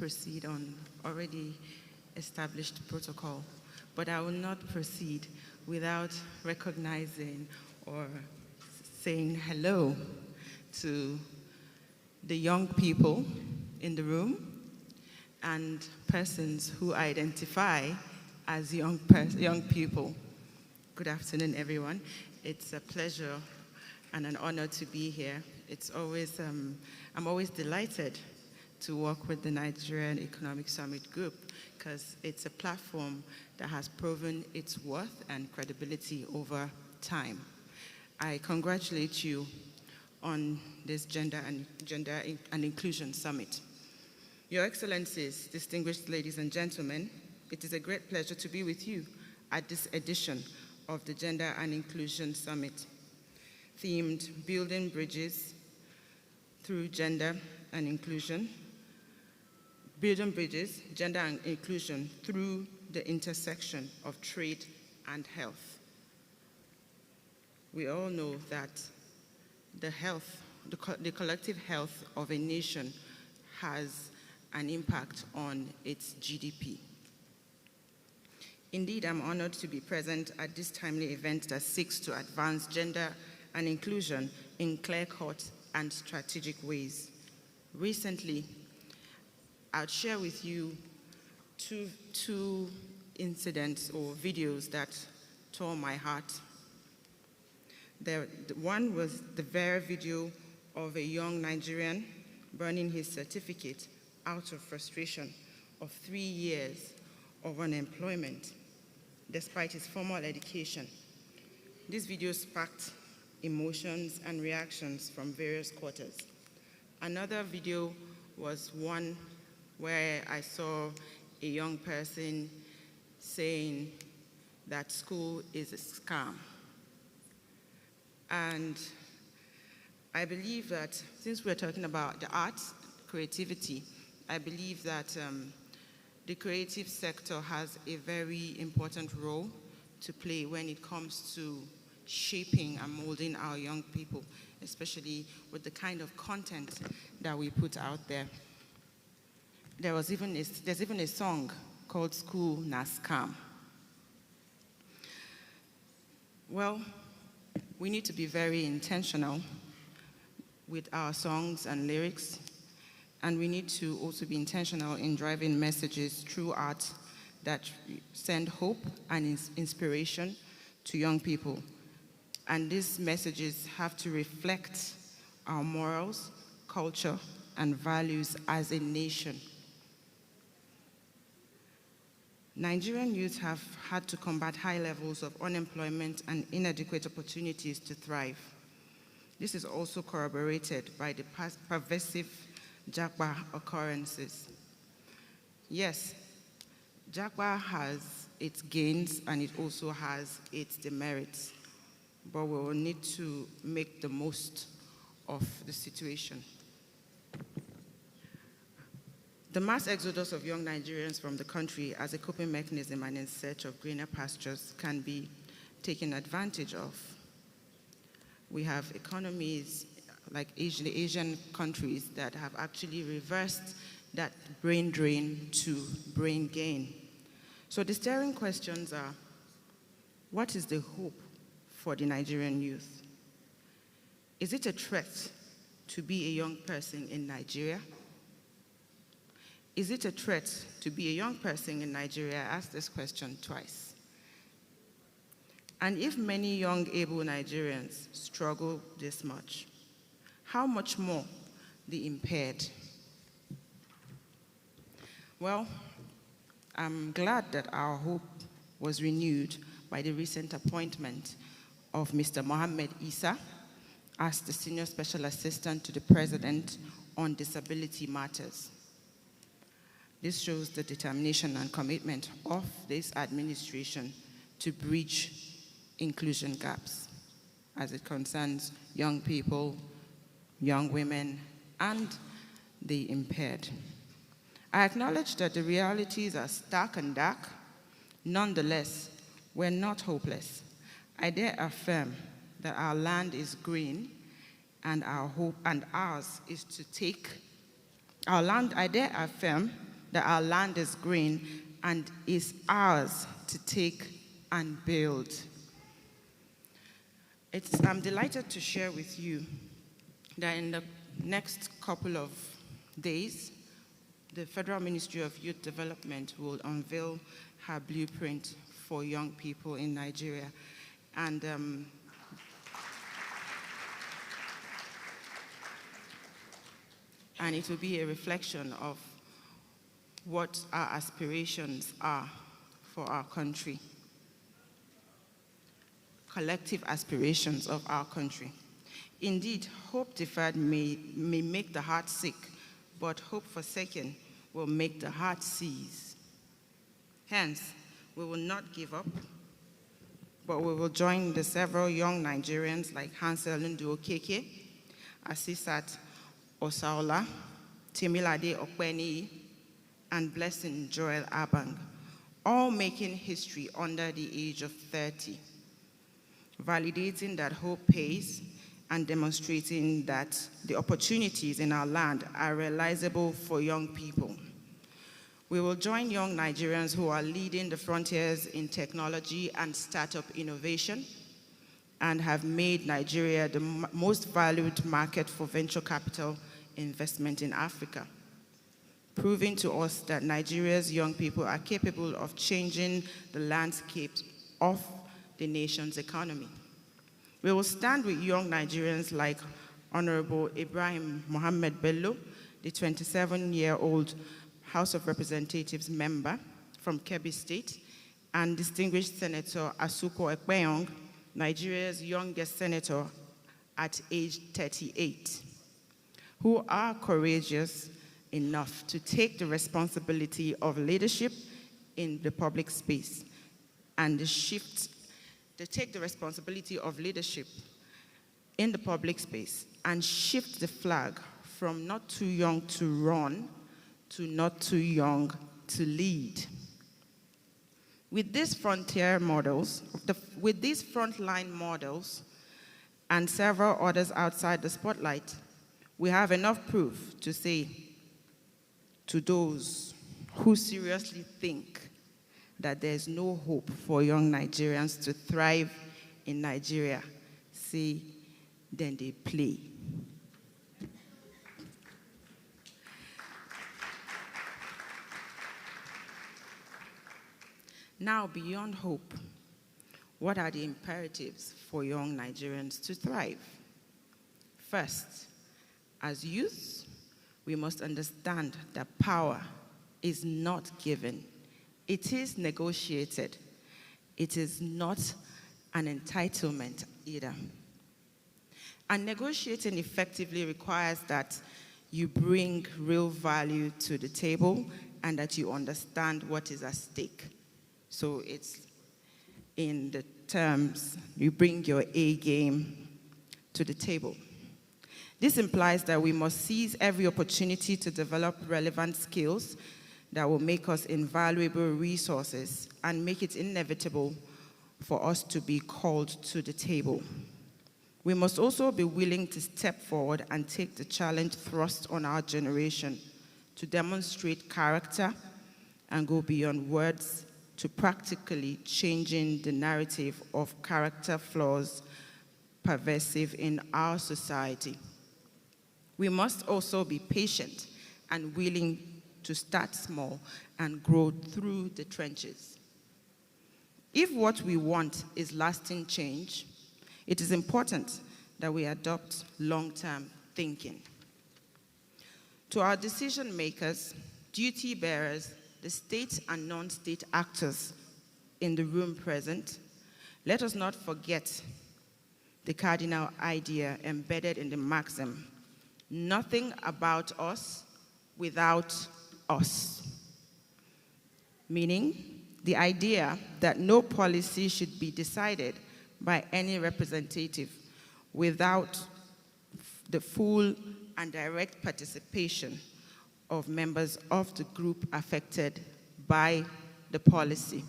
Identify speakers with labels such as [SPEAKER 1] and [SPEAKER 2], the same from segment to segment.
[SPEAKER 1] proceed on already established protocol, but I will not proceed without recognizing or saying hello to the young people in the room and persons who identify as young people. Good afternoon, everyone. It's a pleasure and an honor to be here. It's always, I'm always delighted to work with the Nigerian Economic Summit Group because it's a platform that has proven its worth and credibility over time. I congratulate you on this Gender and Inclusion Summit. Your Excellencies, distinguished ladies and gentlemen, it is a great pleasure to be with you at this edition of the Gender and Inclusion Summit, themed Building Bridges through Gender and Inclusion, Building Bridges, Gender and Inclusion through the intersection of trade and health. We all know that the collective health of a nation has an impact on its GDP. Indeed, I'm honored to be present at this timely event that seeks to advance gender and inclusion in clear-cut and strategic ways. Recently, I'll share with you two incidents or videos that tore my heart. One was the very video of a young Nigerian burning his certificate out of frustration of 3 years of unemployment, despite his formal education. This video sparked emotions and reactions from various quarters. Another video was one where I saw a young person saying that school is a scam. And I believe that since we're talking about the arts, creativity, I believe that the creative sector has a very important role to play when it comes to shaping and molding our young people, especially with the kind of content that we put out there. There's even a song called School Na Scam. Well, we need to be very intentional with our songs and lyrics, and we need to also be intentional in driving messages through art that send hope and inspiration to young people. And these messages have to reflect our morals, culture, and values as a nation. Nigerian youth have had to combat high levels of unemployment and inadequate opportunities to thrive. This is also corroborated by the pervasive Japa occurrences. Yes, Japa has its gains and it also has its demerits, but we will need to make the most of the situation. The mass exodus of young Nigerians from the country as a coping mechanism and in search of greener pastures can be taken advantage of. We have economies like the Asian countries that have actually reversed that brain drain to brain gain. So the staring questions are, what is the hope for the Nigerian youth? Is it a threat to be a young person in Nigeria? Is it a threat to be a young person in Nigeria? I asked this question twice. And if many young, able Nigerians struggle this much, how much more the impaired? Well, I'm glad that our hope was renewed by the recent appointment of Mr. Mohammed Issa as the Senior Special Assistant to the President on Disability Matters. This shows the determination and commitment of this administration to bridge inclusion gaps as it concerns young people, young women, and the impaired. I acknowledge that the realities are stark and dark. Nonetheless, we're not hopeless. I dare affirm that our land is green and our hope and ours is to take our land. I dare affirm that our land is green and is ours to take and build. I'm delighted to share with you that in the next couple of days, the Federal Ministry of Youth Development will unveil her blueprint for young people in Nigeria. And it will be a reflection of what our aspirations are for our country, collective aspirations of our country. Indeed, hope deferred may make the heart sick, but hope forsaken will make the heart cease. Hence, we will not give up, but we will join the several young Nigerians like Hansel Ndu Okeke, Asisat Osaola, Temilade Okweni, and Blessing Joel Abang, all making history under the age of 30, validating that hope pays and demonstrating that the opportunities in our land are realizable for young people. We will join young Nigerians who are leading the frontiers in technology and startup innovation and have made Nigeria the most valued market for venture capital investment in Africa, proving to us that Nigeria's young people are capable of changing the landscape of the nation's economy. We will stand with young Nigerians like Honorable Ibrahim Mohammed Bello, the 27-year-old House of Representatives member from Kebbi State, and distinguished Senator Asuko Ekpenyong, Nigeria's youngest senator at age 38, who are courageous enough to take the responsibility of leadership in the public space and take the responsibility of leadership in the public space and shift the flag from not too young to run to not too young to lead. With these frontline models and several others outside the spotlight, we have enough proof to say to those who seriously think that there's no hope for young Nigerians to thrive in Nigeria, say, then they play. Now, beyond hope, what are the imperatives for young Nigerians to thrive? First, as youth, we must understand that power is not given. It is negotiated. It is not an entitlement either. And negotiating effectively requires that you bring real value to the table and that you understand what is at stake. So it's in the terms, you bring your A game to the table. This implies that we must seize every opportunity to develop relevant skills that will make us invaluable resources and make it inevitable for us to be called to the table. We must also be willing to step forward and take the challenge thrust on our generation to demonstrate character and go beyond words to practically changing the narrative of character flaws pervasive in our society. We must also be patient and willing to start small and grow through the trenches. If what we want is lasting change, it is important that we adopt long-term thinking. To our decision makers, duty bearers, the state and non-state actors in the room present, let us not forget the cardinal idea embedded in the maxim, nothing about us without us. Meaning, the idea that no policy should be decided by any representative without the full and direct participation of members of the group affected by the policy.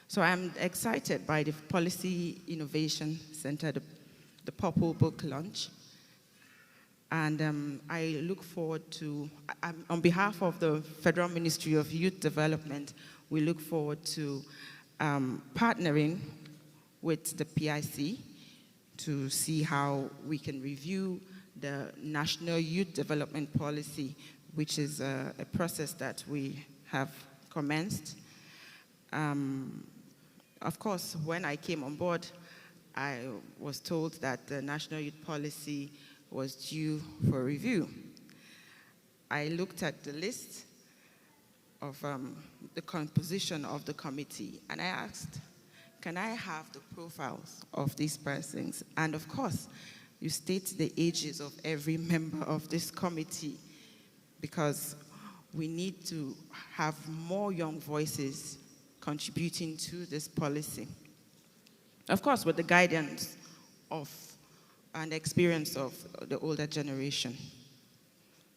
[SPEAKER 1] So I'm excited by the Policy Innovation Center, the Purple Book launch. And I look forward to, on behalf of the Federal Ministry of Youth Development, we look forward to partnering with the PIC to see how we can review the National Youth Development Policy, which is a process that we have commenced. Of course, when I came on board, I was told that the National Youth Policy was due for review. I looked at the list of the composition of the committee, and I asked, can I have the profiles of these persons? And of course, you state the ages of every member of this committee, because we need to have more young voices contributing to this policy. Of course, with the guidance of and experience of the older generation,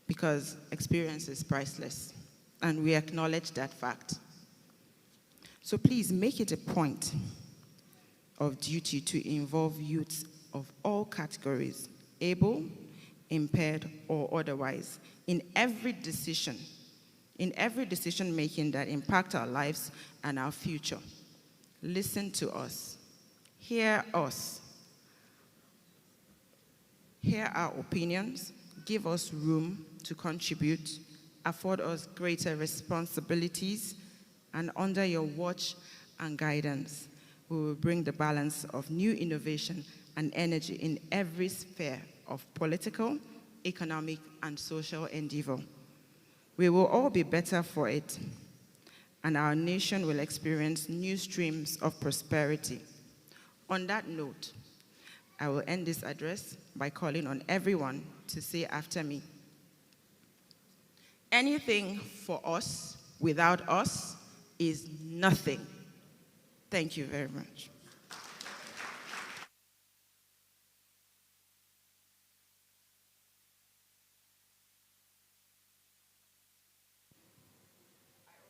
[SPEAKER 1] because experience is priceless, and we acknowledge that fact. So please make it a point of duty to involve youths of all categories, able, impaired, or otherwise, in every decision making that impact our lives and our future. Listen to us. Hear us. Hear our opinions. Give us room to contribute. Afford us greater responsibilities. And under your watch and guidance, we will bring the balance of new innovation and energy in every sphere of political, economic, and social endeavor. We will all be better for it, and our nation will experience new streams of prosperity. On that note, I will end this address by calling on everyone to say after me, anything for us without us is nothing. Thank you very much.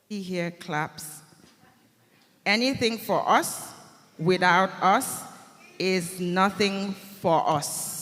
[SPEAKER 1] Here claps. Anything for us without us is nothing for us.